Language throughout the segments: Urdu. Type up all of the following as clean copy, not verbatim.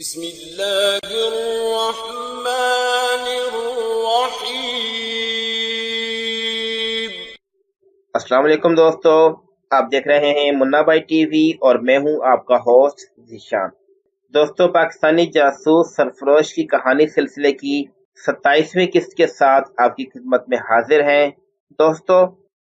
بسم اللہ الرحمن الرحیم۔ السلام علیکم دوستو، آپ دیکھ رہے ہیں منا بھائی ٹی وی اور میں ہوں آپ کا ہوسٹ ذیشان۔ دوستو، پاکستانی جاسوس سرفروش کی کہانی سلسلے کی 27ویں قسط کے ساتھ آپ کی خدمت میں حاضر ہیں۔ دوستو،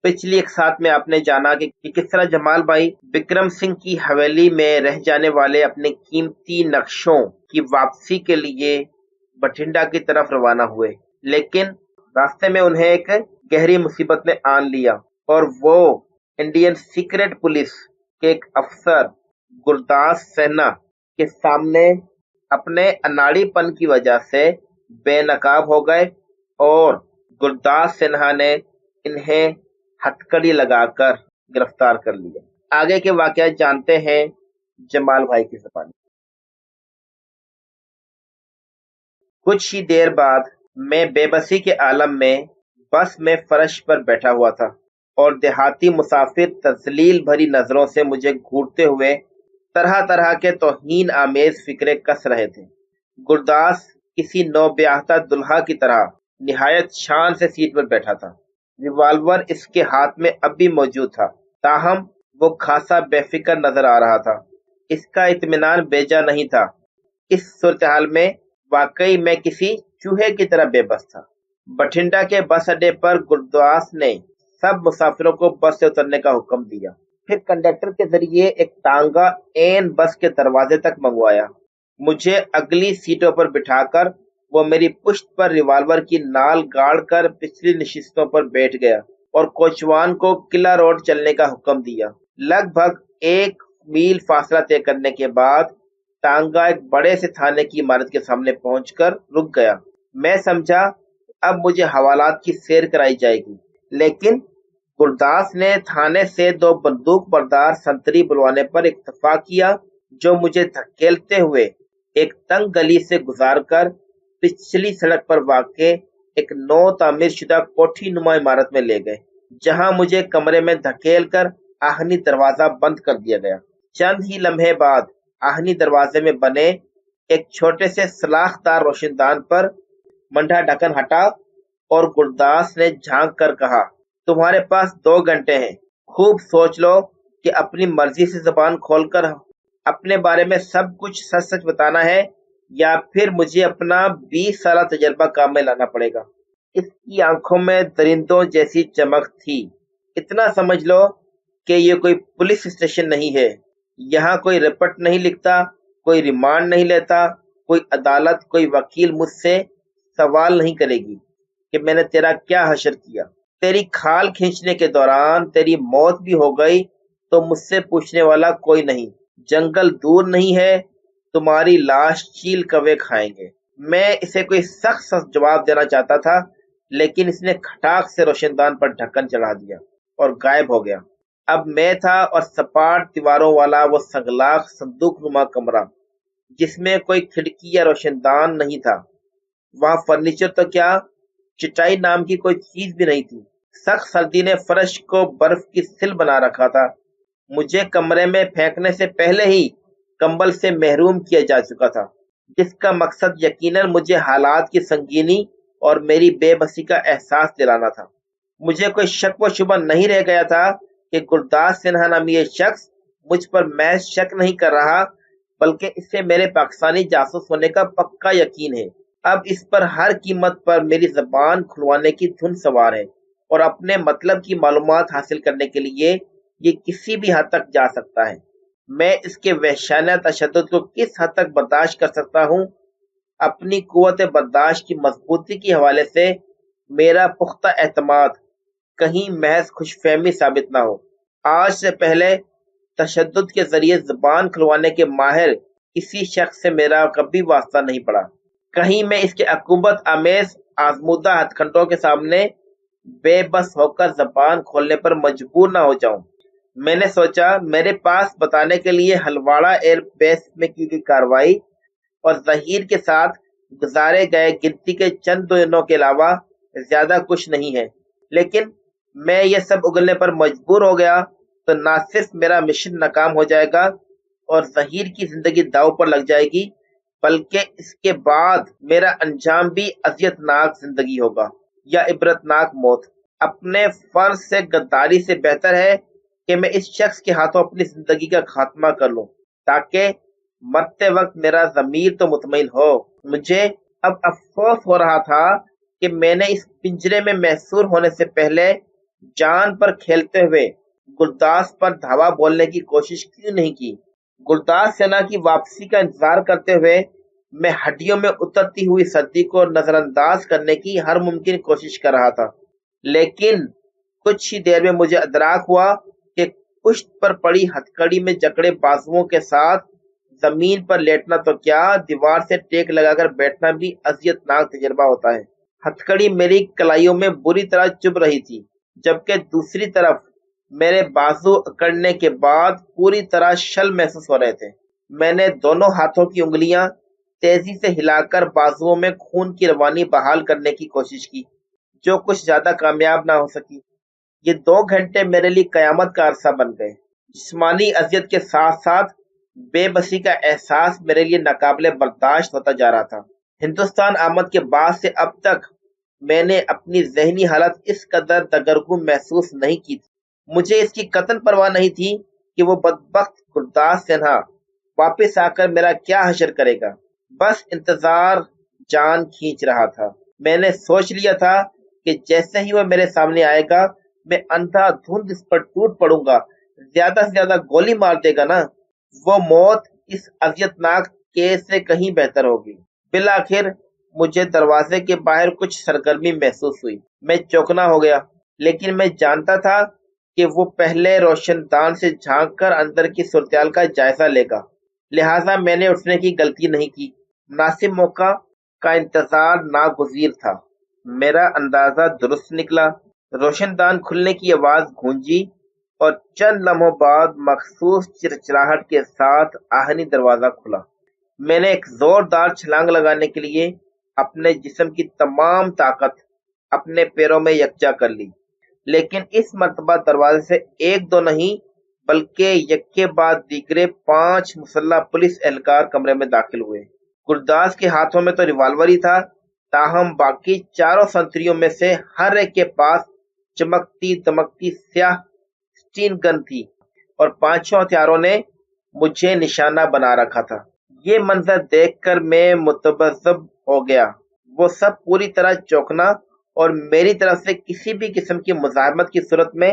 پچھلی ایک ساتھ میں آپ نے جانا کہ کس طرح جمال بھائی بکرم سنگھ کی حویلی میں رہ جانے والے اپنے قیمتی نقشوں کی واپسی کے لیے بٹھنڈا کی طرف روانہ ہوئے، لیکن راستے میں انہیں ایک گہری مصیبت نے آن لیا اور وہ انڈین سیکرٹ پولیس کے ایک افسر گرداس سنہا کے سامنے اپنے اناڑی پن کی وجہ سے بے نقاب ہو گئے اور گرداس سنہا نے انہیں ہتھکڑی لگا کر گرفتار کر لیا۔ آگے کے واقعات جانتے ہیں جمال بھائی کی زبان۔ کچھ ہی دیر بعد میں بے بسی کے عالم میں بس میں فرش پر بیٹھا ہوا تھا اور دیہاتی مسافر تذلیل بھری نظروں سے مجھے گھورتے ہوئے طرح طرح کے توہین آمیز فکرے کس رہے تھے۔ گرداس کسی نوبیاہتا دلہا کی طرح نہایت شان سے سیٹ پر بیٹھا تھا۔ ریوالور اس کے ہاتھ میں اب بھی موجود تھا، تاہم وہ خاصا بے فکر نظر آ رہا تھا۔ اس کا اطمینان بیجا نہیں تھا۔ اس صورتحال میں واقعی میں کسی چوہے کی طرح بے بس تھا۔ بٹھنڈا کے بس اڈے پر گرداس نے سب مسافروں کو بس سے اترنے کا حکم دیا، پھر کنڈکٹر کے ذریعے ایک تانگا عین بس کے دروازے تک منگوایا۔ مجھے اگلی سیٹوں پر بٹھا کر وہ میری پشت پر ریوالور کی نال گاڑ کر پچھلی نشستوں پر بیٹھ گیا اور کوچوان کو قلعہ روڈ چلنے کا حکم دیا۔ لگ بھگ 1 میل فاصلہ طے کرنے کے بعد تانگا ایک بڑے سے تھانے کی عمارت کے سامنے پہنچ کر رک گیا۔ میں سمجھا اب مجھے حوالات کی سیر کرائی جائے گی، لیکن گرداس نے تھانے سے 2 بندوق بردار سنتری بلوانے پر اکتفا کیا، جو مجھے دھکیلتے ہوئے ایک تنگ گلی سے گزار کر پچھلی سڑک پر واقع ایک نو تعمیر شدہ کوٹھی نما عمارت میں لے گئے، جہاں مجھے کمرے میں دھکیل کر آہنی دروازہ بند کر دیا گیا۔ چند ہی لمحے بعد آہنی دروازے میں بنے ایک چھوٹے سے سلاخ دار روشن دان پر منڈا ڈھکن ہٹا اور گرداس نے جھانک کر کہا، تمہارے پاس 2 گھنٹے ہیں، خوب سوچ لو کہ اپنی مرضی سے زبان کھول کر اپنے بارے میں سب کچھ سچ سچ بتانا ہے یا پھر مجھے اپنا 20 سالہ تجربہ کام میں لانا پڑے گا۔ اس کی آنکھوں میں درندوں جیسی چمک تھی۔ اتنا سمجھ لو کہ یہ کوئی پولیس اسٹیشن نہیں ہے، یہاں کوئی رپورٹ نہیں لکھتا، کوئی ریمانڈ نہیں لیتا، کوئی عدالت، کوئی وکیل مجھ سے سوال نہیں کرے گی کہ میں نے تیرا کیا حشر کیا۔ تیری کھال کھینچنے کے دوران تیری موت بھی ہو گئی تو مجھ سے پوچھنے والا کوئی نہیں۔ جنگل دور نہیں ہے، تمہاری لاش چیل کوے کھائیں گے۔ میں اسے کوئی سخت جواب دینا چاہتا تھا، لیکن اس نے کھٹاک سے روشن دان پر ڈھکن چڑھا دیا اور غائب ہو گیا۔ اب میں تھا اور سپاٹ دیواروں والا وہ سنگلاخ صندوق نما کمرہ، جس میں کوئی کھڑکی یا روشن دان نہیں تھا۔ وہاں فرنیچر تو کیا، چٹائی نام کی کوئی چیز بھی نہیں تھی۔ سخت سردی نے فرش کو برف کی سل بنا رکھا تھا۔ مجھے کمرے میں پھینکنے سے پہلے ہی کمبل سے محروم کیا جا چکا تھا، جس کا مقصد یقیناً مجھے حالات کی سنگینی اور میری بے بسی کا احساس دلانا تھا۔ مجھے کوئی شک و شبہ نہیں رہ گیا تھا کہ گرداس سنہا نامی یہ شخص مجھ پر محض شک نہیں کر رہا، بلکہ اسے میرے پاکستانی جاسوس ہونے کا پکا یقین ہے۔ اب اس پر ہر قیمت پر میری زبان کھلوانے کی دھن سوار ہے اور اپنے مطلب کی معلومات حاصل کرنے کے لیے یہ کسی بھی حد تک جا سکتا ہے۔ میں اس کے وحشیانہ تشدد کو کس حد تک برداشت کر سکتا ہوں، اپنی قوت برداشت کی مضبوطی کے حوالے سے میرا پختہ اعتماد کہیں محض خوش فہمی ثابت نہ ہو۔ آج سے پہلے تشدد کے ذریعے زبان کھلوانے کے ماہر کسی شخص سے میرا کبھی واسطہ نہیں پڑا۔ کہیں میں اس کے عقوبت آمیز آزمودہ ہتھ کنڈوں کے سامنے بے بس ہو کر زبان کھولنے پر مجبور نہ ہو جاؤں۔ میں نے سوچا میرے پاس بتانے کے لیے ہلواڑا ایئر بیس میں کی گئی کارروائی اور ظہیر کے ساتھ گزارے گئے گنتی کے چند دنوں کے علاوہ زیادہ کچھ نہیں ہے، لیکن میں یہ سب اگلنے پر مجبور ہو گیا تو نہ صرف میرا مشن ناکام ہو جائے گا اور ظہیر کی زندگی داؤ پر لگ جائے گی، بلکہ اس کے بعد میرا انجام بھی اذیت ناک زندگی ہوگا یا عبرت ناک موت۔ اپنے فرض سے غداری سے بہتر ہے کہ میں اس شخص کے ہاتھوں اپنی زندگی کا خاتمہ کر لوں، تاکہ مرتے وقت میرا ضمیر تو مطمئن ہو۔ مجھے اب افسوس ہو رہا تھا کہ میں نے اس پنجرے میں محصور ہونے سے پہلے جان پر کھیلتے ہوئے گلداس پر دھاوا بولنے کی کوشش کیوں نہیں کی۔ گلداس سینا کی واپسی کا انتظار کرتے ہوئے میں ہڈیوں میں اترتی ہوئی سردی کو نظر انداز کرنے کی ہر ممکن کوشش کر رہا تھا، لیکن کچھ ہی دیر میں مجھے ادراک ہوا کہ پشت پر پڑی ہتھکڑی میں جکڑے بازوؤں کے ساتھ زمین پر لیٹنا تو کیا، دیوار سے ٹیک لگا کر بیٹھنا بھی اذیت ناک تجربہ ہوتا ہے۔ ہتھکڑی میری کلائیوں میں بری طرح چبھ رہی تھی، جبکہ دوسری طرف میرے بازو اکڑنے کے بعد پوری طرح شل محسوس ہو رہے تھے۔ میں نے دونوں ہاتھوں کی انگلیاں تیزی سے ہلا کر بازوؤں میں خون کی روانی بحال کرنے کی کوشش کی، جو کچھ زیادہ کامیاب نہ ہو سکی۔ یہ 2 گھنٹے میرے لیے قیامت کا عرصہ بن گئے۔ جسمانی اذیت کے ساتھ ساتھ بے بسی کا احساس میرے لیے ناقابل برداشت ہوتا جا رہا تھا۔ ہندوستان آمد کے بعد سے اب تک میں نے اپنی ذہنی حالت اس قدر دگرگوں محسوس نہیں کی تھی۔ مجھے اس کی قطعاً پرواہ نہیں تھی کہ وہ بدبخت گلداس سنہا واپس آ کر میرا کیا حشر کرے گا۔ بس انتظار جان کھینچ رہا تھا۔ میں نے سوچ لیا تھا کہ جیسے ہی وہ میرے سامنے آئے گا میں اندھا دھند اس پر ٹوٹ پڑوں گا، زیادہ سے زیادہ گولی مار دے گا نا۔ وہ موت اس اذیت ناک کیس سے کہیں بہتر ہوگی۔ بالآخر مجھے دروازے کے باہر کچھ سرگرمی محسوس ہوئی۔ میں چوکنا ہو گیا، لیکن میں جانتا تھا کہ وہ پہلے روشن دان سے جھانک کر اندر کی صورتحال کا جائزہ لے گا، لہٰذا میں نے اٹھنے کی غلطی نہیں کی۔ مناسب موقع کا انتظار ناگزیر تھا۔ میرا اندازہ درست نکلا۔ روشن دان کھلنے کی آواز گونجی اور چند لمحوں بعد مخصوص چرچراہٹ کے ساتھ آہنی دروازہ کھلا۔ میں نے ایک زوردار چھلانگ لگانے کے لیے اپنے جسم کی تمام طاقت اپنے پیروں میں یکجا کر لی، لیکن اس مرتبہ دروازے سے 1-2 نہیں بلکہ یکے بعد دیگرے 5 مسلح پولیس اہلکار کمرے میں داخل ہوئے۔ گلداس کے ہاتھوں میں تو ریوالور ہی تھا، تاہم باقی 4 سنتریوں میں سے ہر ایک کے پاس چمکتی دمکتی سیاہ سٹین گن تھی اور 5 ہتھیاروں نے مجھے نشانہ بنا رکھا تھا۔ یہ منظر دیکھ کر میں متبذب ہو گیا۔ وہ سب پوری طرح چوکنا اور میری طرف سے کسی بھی قسم کی مزاحمت کی صورت میں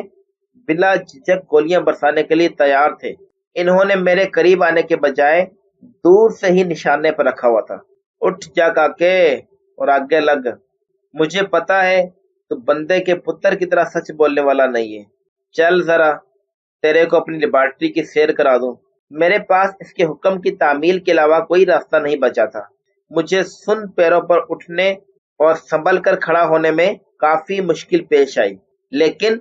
بلا جھجک گولیاں برسانے کے لیے تیار تھے۔ انہوں نے میرے قریب آنے کے بجائے دور سے ہی نشانے پر رکھا ہوا تھا۔ اٹھ جا کاکے اور آگے لگ۔ مجھے پتا ہے تو بندے کے پتر کی طرح سچ بولنے والا نہیں ہے۔ چل ذرا تیرے کو اپنی لیبارٹری کی سیر کرا دوں۔ میرے پاس اس کے حکم کی تعمیل کے علاوہ کوئی راستہ نہیں بچا تھا۔ مجھے سن پیروں پر اٹھنے اور سنبھل کر کھڑا ہونے میں کافی مشکل پیش آئی، لیکن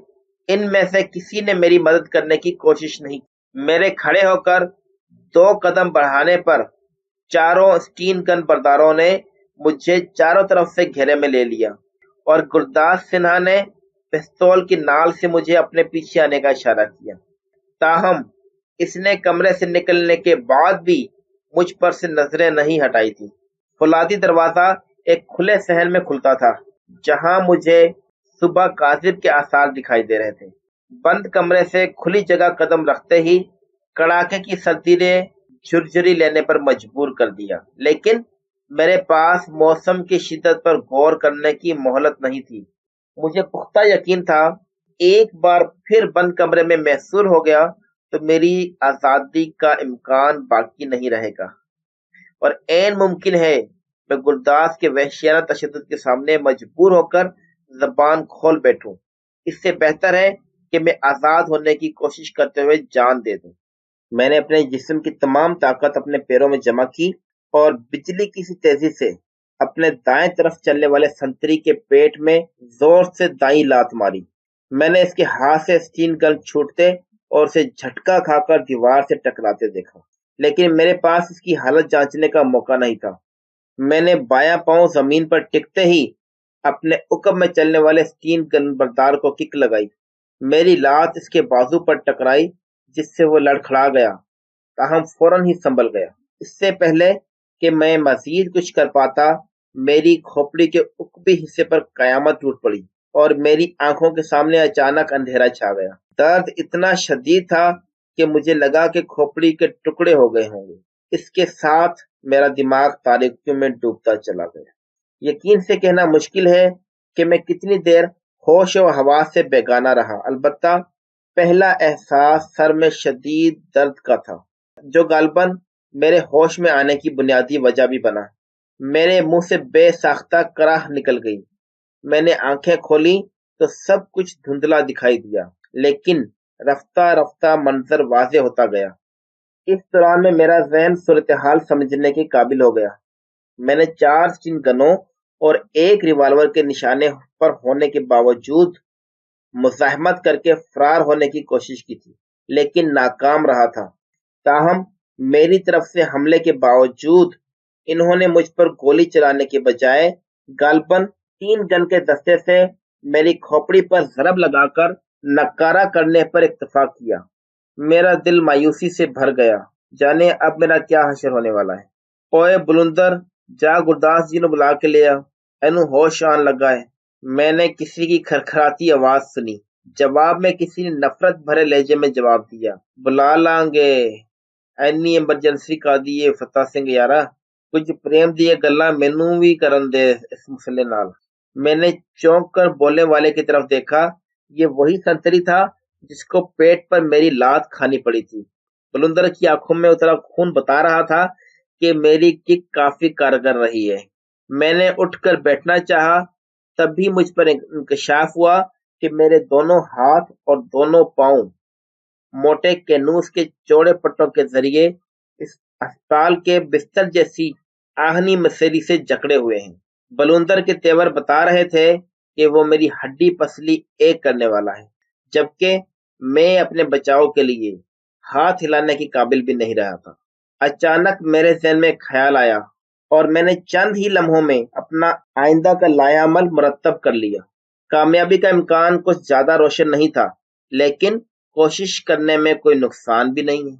ان میں سے کسی نے میری مدد کرنے کی کوشش نہیں کی۔ میرے کھڑے ہو کر 2 قدم بڑھانے پر 4 سٹین گن برداروں نے مجھے چاروں طرف سے گھیرے میں لے لیا اور گلداس سنہا نے پستول کی نال سے مجھے اپنے پیچھے آنے کا اشارہ کیا، تاہم اس نے کمرے سے نکلنے کے بعد بھی مجھ پر سے نظریں نہیں ہٹائی تھی۔ فولادی دروازہ ایک کھلے صحن میں کھلتا تھا، جہاں مجھے صبح کاذب کے آثار دکھائی دے رہے تھے۔ بند کمرے سے کھلی جگہ قدم رکھتے ہی کڑاکے کی سردی نے جھرجھری لینے پر مجبور کر دیا، لیکن میرے پاس موسم کی شدت پر غور کرنے کی مہلت نہیں تھی۔ مجھے پختہ یقین تھا ایک بار پھر بند کمرے میں محصور ہو گیا تو میری آزادی کا امکان باقی نہیں رہے گا، اور عین ممکن ہے میں گلداس کے وحشیانہ تشدد کے سامنے مجبور ہو کر زبان کھول بیٹھوں۔ اس سے بہتر ہے کہ میں آزاد ہونے کی کوشش کرتے ہوئے جان دے دوں۔ میں نے اپنے جسم کی تمام طاقت اپنے پیروں میں جمع کی اور بجلی کی سی تیزی سے اپنے دائیں طرف چلنے والے سنتری کے پیٹ میں زور سے دائیں لات ماری۔ میں نے اس کے ہاتھ سے سٹین گن چھوٹتے اور اسے جھٹکا کھا کر دیوار سے ٹکراتے دیکھا، لیکن میرے پاس اس کی حالت جانچنے کا موقع نہیں تھا۔ میں نے بایاں پاؤں زمین پر ٹکتے ہی اپنے عقب میں چلنے والے سٹین گن بردار کو کک لگائی۔ میری لات اس کے بازو پر ٹکرائی جس سے وہ لڑکھڑا گیا، تاہم فوراً ہی سنبھل گیا۔ اس سے پہلے کہ میں مزید کچھ کر پاتا، میری کھوپڑی کے اوپری حصے پر قیامت ٹوٹ پڑی اور میری آنکھوں کے سامنے اچانک اندھیرا چھا گیا۔ درد اتنا شدید تھا کہ مجھے لگا کہ کھوپڑی کے ٹکڑے ہو گئے ہوں گے۔ اس کے ساتھ میرا دماغ تاریکیوں میں ڈوبتا چلا گیا۔ یقین سے کہنا مشکل ہے کہ میں کتنی دیر ہوش و حواس سے بیگانہ رہا، البتہ پہلا احساس سر میں شدید درد کا تھا، جو غالباً میرے ہوش میں آنے کی بنیادی وجہ بھی بنا۔ میرے منہ سے بے ساختہ کراہ نکل گئی۔ میں نے آنکھیں کھولی تو سب کچھ دھندلا دکھائی دیا، لیکن رفتہ رفتہ منظر واضح ہوتا گیا۔ اس دوران میں میرا ذہن صورتحال سمجھنے کے قابل ہو گیا۔ میں نے 4 چن گنوں اور 1 ریوالور کے نشانے پر ہونے کے باوجود مزاحمت کر کے فرار ہونے کی کوشش کی تھی، لیکن ناکام رہا تھا۔ تاہم میری طرف سے حملے کے باوجود انہوں نے مجھ پر گولی چلانے کے بجائے غالباً 3 گن کے دستے سے میری کھوپڑی پر ضرب لگا کر نکارہ کرنے پر اکتفا کیا۔ میرا دل مایوسی سے بھر گیا، جانے اب میرا کیا حشر ہونے والا ہے۔ اوئے بلندر، جا گرداس جی نو بلا کے لیا، اینو ہوش آن لگا ہے۔ میں نے کسی کی کھرکھراتی آواز سنی۔ جواب میں کسی نے نفرت بھرے لہجے میں جواب دیا، بلا لیں گے، اینی ایمرجنسی کا دیے فتح سنگھ یارا، کچھ پریم دیے گلاں مینوں بھی کرن دے اس مسئلے نال۔ میں نے چونک کر بولنے والے کی طرف دیکھا۔ یہ وہی سنتری تھا جس کو پیٹ پر میری لات کھانی پڑی تھی۔ بلندر کی آنکھوں میں اترا خون بتا رہا تھا کہ میری کک کافی کارگر رہی ہے۔ میں نے اٹھ کر بیٹھنا چاہا، تب بھی مجھ پر انکشاف ہوا کہ میرے دونوں ہاتھ اور دونوں پاؤں موٹے کینوس کے چوڑے پٹوں کے ذریعے اس اسپتال کے بستر جیسی آہنی مسیری سے جکڑے ہوئے ہیں۔ بلندر کے تیور بتا رہے تھے کہ وہ میری ہڈی پسلی ایک کرنے والا ہے، جبکہ میں اپنے بچاؤ کے لیے ہاتھ ہلانے کی قابل بھی نہیں رہا تھا۔ اچانک میرے ذہن میں خیال آیا اور میں نے چند ہی لمحوں میں اپنا آئندہ کا لائحہ عمل مرتب کر لیا۔ کامیابی کا امکان کچھ زیادہ روشن نہیں تھا، لیکن کوشش کرنے میں کوئی نقصان بھی نہیں ہے۔